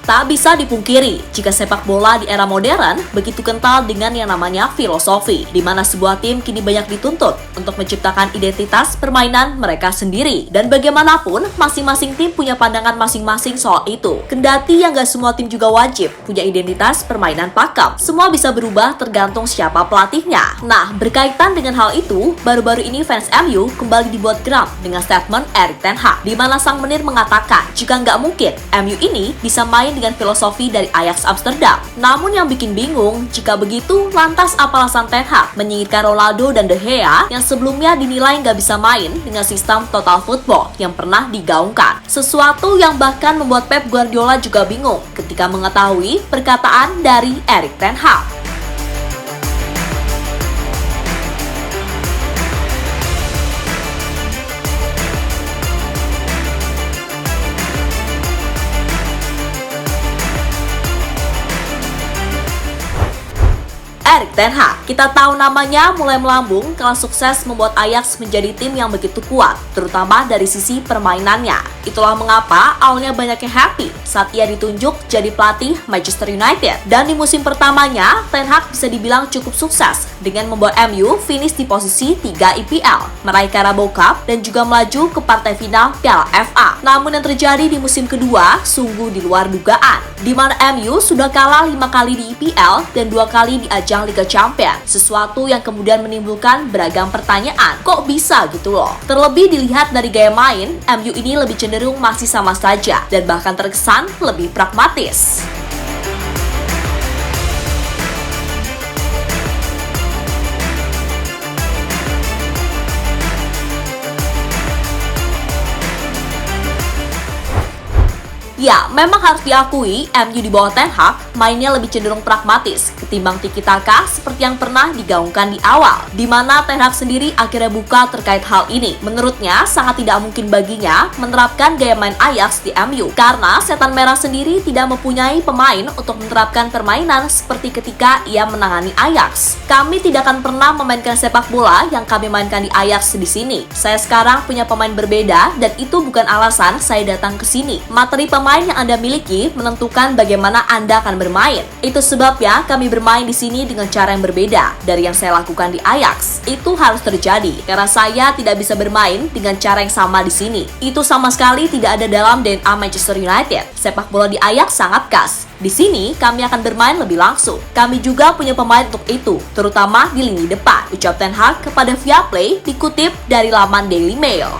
Tak bisa dipungkiri, jika sepak bola di era modern begitu kental dengan yang namanya filosofi, di mana sebuah tim kini banyak dituntut untuk menciptakan identitas permainan mereka sendiri. Dan bagaimanapun, masing-masing tim punya pandangan masing-masing soal itu. Kendati yang gak semua tim juga wajib punya identitas permainan pakem, semua bisa berubah tergantung siapa pelatihnya. Nah, berkaitan dengan hal itu, baru-baru ini fans MU kembali dibuat geram dengan statement Erik ten Hag, di mana sang menir mengatakan jika nggak mungkin MU ini bisa main dengan filosofi dari Ajax Amsterdam. Namun yang bikin bingung, jika begitu, lantas apa alasan Ten Hag menyingkirkan Ronaldo dan De Gea yang sebelumnya dinilai nggak bisa main dengan sistem total football yang pernah digaungkan. Sesuatu yang bahkan membuat Pep Guardiola juga bingung ketika mengetahui perkataan dari Erik ten Hag. Erik ten Hag, kita tahu namanya mulai melambung kalau sukses membuat Ajax menjadi tim yang begitu kuat, terutama dari sisi permainannya. Itulah mengapa awalnya banyak yang happy saat ia ditunjuk jadi pelatih Manchester United. Dan di musim pertamanya, Ten Hag bisa dibilang cukup sukses dengan membawa MU finish di posisi 3 IPL, meraih Carabao Cup, dan juga melaju ke partai final Piala FA. Namun yang terjadi di musim kedua sungguh di luar dugaan, di mana MU sudah kalah 5 kali di IPL dan 2 kali di ajang Liga Champions, sesuatu yang kemudian menimbulkan beragam pertanyaan. Kok bisa gitu loh? Terlebih dilihat dari gaya main, MU ini lebih cenderung masih sama saja dan bahkan terkesan lebih pragmatis. Ya, memang harus diakui MU di bawah Ten Hag mainnya lebih cenderung pragmatis ketimbang tiki-taka seperti yang pernah digaungkan di awal, di mana Ten Hag sendiri akhirnya buka terkait hal ini. Menurutnya, sangat tidak mungkin baginya menerapkan gaya main Ajax di MU karena setan merah sendiri tidak mempunyai pemain untuk menerapkan permainan seperti ketika ia menangani Ajax. Kami tidak akan pernah memainkan sepak bola yang kami mainkan di Ajax di sini. Saya sekarang punya pemain berbeda dan itu bukan alasan saya datang ke sini. Materi pemain yang Anda miliki menentukan bagaimana Anda akan bermain. Itu sebabnya kami bermain di sini dengan cara yang berbeda dari yang saya lakukan di Ajax. Itu harus terjadi karena saya tidak bisa bermain dengan cara yang sama di sini. Itu sama sekali tidak ada dalam DNA Manchester United. Sepak bola di Ajax sangat khas. Di sini kami akan bermain lebih langsung. Kami juga punya pemain untuk itu, terutama di lini depan, ucap Ten Hag kepada Viaplay dikutip dari laman Daily Mail.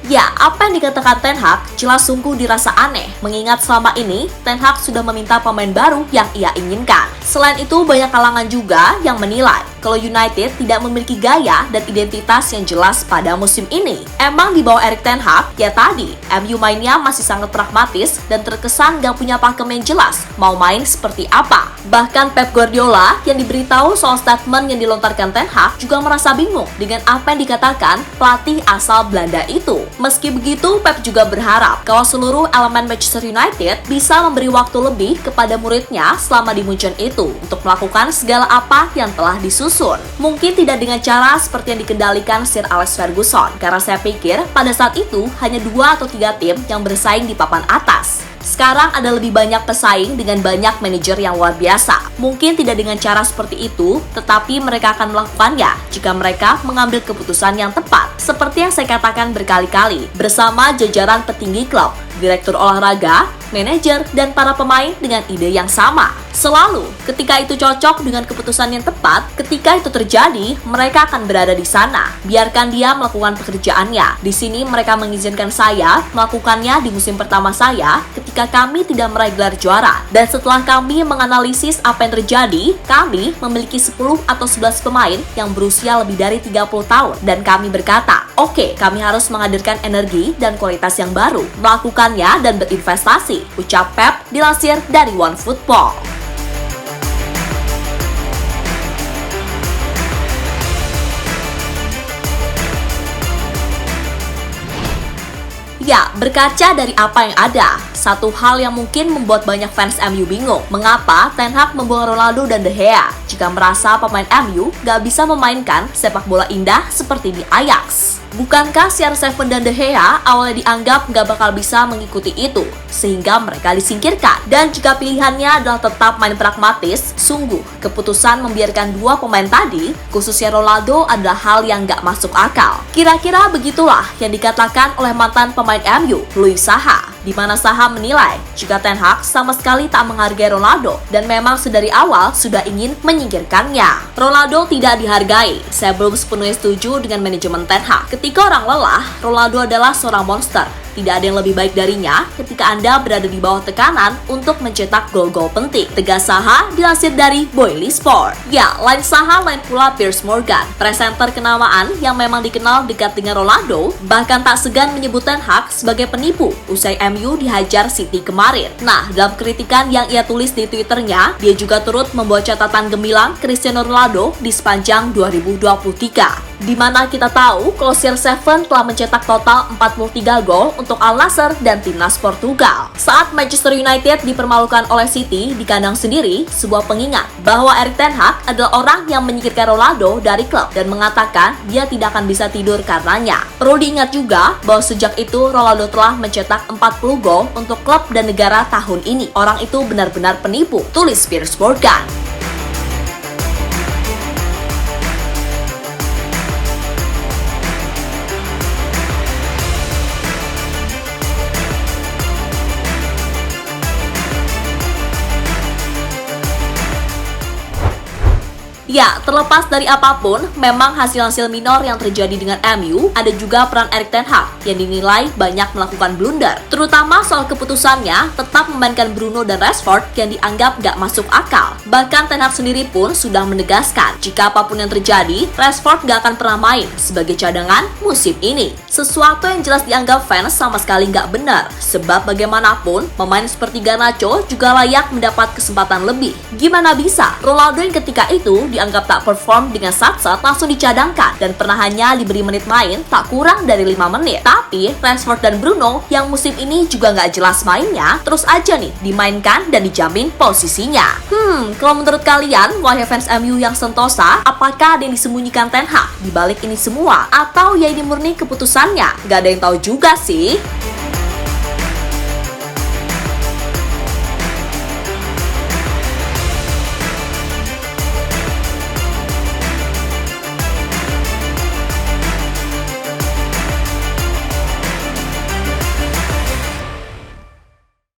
Ya, apa yang dikatakan Ten Hag jelas sungguh dirasa aneh, mengingat selama ini Ten Hag sudah meminta pemain baru yang ia inginkan. Selain itu, banyak kalangan juga yang menilai kalau United tidak memiliki gaya dan identitas yang jelas pada musim ini. Emang di bawah Erik ten Hag, ya tadi, MU mainnya masih sangat pragmatis dan terkesan gak punya pakem yang jelas mau main seperti apa. Bahkan Pep Guardiola yang diberitahu soal statement yang dilontarkan Ten Hag juga merasa bingung dengan apa yang dikatakan pelatih asal Belanda itu. Meski begitu, Pep juga berharap kalau seluruh elemen Manchester United bisa memberi waktu lebih kepada muridnya selama di Munchen itu untuk melakukan segala apa yang telah disusun. Mungkin tidak dengan cara seperti yang dikendalikan Sir Alex Ferguson, karena saya pikir pada saat itu hanya 2 atau 3 tim yang bersaing di papan atas. Sekarang ada lebih banyak pesaing dengan banyak manajer yang luar biasa. Mungkin tidak dengan cara seperti itu, tetapi mereka akan melakukannya jika mereka mengambil keputusan yang tepat. Seperti yang saya katakan berkali-kali, bersama jajaran petinggi klub, direktur olahraga, manajer, dan para pemain dengan ide yang sama. Selalu, ketika itu cocok dengan keputusan yang tepat, ketika itu terjadi, mereka akan berada di sana. Biarkan dia melakukan pekerjaannya. Di sini mereka mengizinkan saya melakukannya di musim pertama saya ketika kami tidak meraih gelar juara. Dan setelah kami menganalisis apa yang terjadi, kami memiliki 10 atau 11 pemain yang berusia lebih dari 30 tahun. Dan kami berkata, oke, kami harus menghadirkan energi dan kualitas yang baru, melakukannya dan berinvestasi, ucap Pep dilansir dari OneFootball. Ya, berkaca dari apa yang ada, satu hal yang mungkin membuat banyak fans MU bingung, mengapa Ten Hag membuang Ronaldo dan De Gea jika merasa pemain MU gak bisa memainkan sepak bola indah seperti di Ajax. Bukankah CR7 dan De Gea awalnya dianggap gak bakal bisa mengikuti itu, sehingga mereka disingkirkan? Dan jika pilihannya adalah tetap main pragmatis, sungguh keputusan membiarkan dua pemain tadi, khususnya Ronaldo, adalah hal yang gak masuk akal. Kira-kira begitulah yang dikatakan oleh mantan pemain MU, Louis Saha, di mana Saha menilai jika Ten Hag sama sekali tak menghargai Ronaldo dan memang sedari awal sudah ingin menyingkirkannya. Ronaldo tidak dihargai. Saya belum sepenuhnya setuju dengan manajemen Ten Hag. Ketika orang lelah, Ronaldo adalah seorang monster. Tidak ada yang lebih baik darinya ketika Anda berada di bawah tekanan untuk mencetak gol-gol penting. Tegas Saha dilansir dari Boily Sport. Ya, lain Saha lain pula Piers Morgan, presenter kenamaan yang memang dikenal dekat dengan Ronaldo, bahkan tak segan menyebut Ten Hag sebagai penipu usai MU dihajar City kemarin. Nah, dalam kritikan yang ia tulis di Twitternya, dia juga turut membawa catatan gemilang Cristiano Ronaldo di sepanjang 2023. Di mana kita tahu kalau CR7 telah mencetak total 43 gol untuk Al Nassr dan timnas Portugal. Saat Manchester United dipermalukan oleh City di kandang sendiri, sebuah pengingat bahwa Erik ten Hag adalah orang yang menyingkirkan Ronaldo dari klub dan mengatakan dia tidak akan bisa tidur karenanya. Perlu diingat juga bahwa sejak itu Ronaldo telah mencetak 40 gol untuk klub dan negara tahun ini. Orang itu benar-benar penipu, tulis Piers Morgan. Ya, terlepas dari apapun, memang hasil-hasil minor yang terjadi dengan MU, ada juga peran Erik ten Hag yang dinilai banyak melakukan blunder. Terutama soal keputusannya tetap memainkan Bruno dan Rashford yang dianggap gak masuk akal. Bahkan Ten Hag sendiri pun sudah menegaskan, jika apapun yang terjadi, Rashford gak akan pernah main sebagai cadangan musim ini. Sesuatu yang jelas dianggap fans sama sekali gak benar, sebab bagaimanapun, pemain seperti Garnacho juga layak mendapat kesempatan lebih. Gimana bisa? Ronaldo yang ketika itu dianggap tak perform dengan sat-sat langsung dicadangkan dan pernah hanya diberi menit main tak kurang dari 5 menit. Tapi Rashford dan Bruno yang musim ini juga nggak jelas mainnya terus aja nih dimainkan dan dijamin posisinya. Kalau menurut kalian, wahai fans MU yang sentosa, apakah ada yang disembunyikan Ten Hag di balik ini semua? Atau ya ini murni keputusannya? Gak ada yang tahu juga sih.